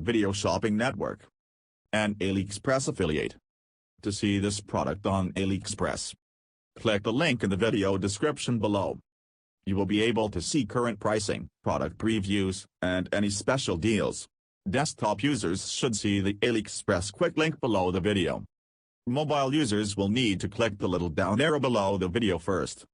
video shopping network. An AliExpress affiliate. To see this product on AliExpress, click the link in the video description below. You will be able to see current pricing, product previews, and any special deals. Desktop users should see the AliExpress quick link below the video. Mobile users will need to click the little down arrow below the video first.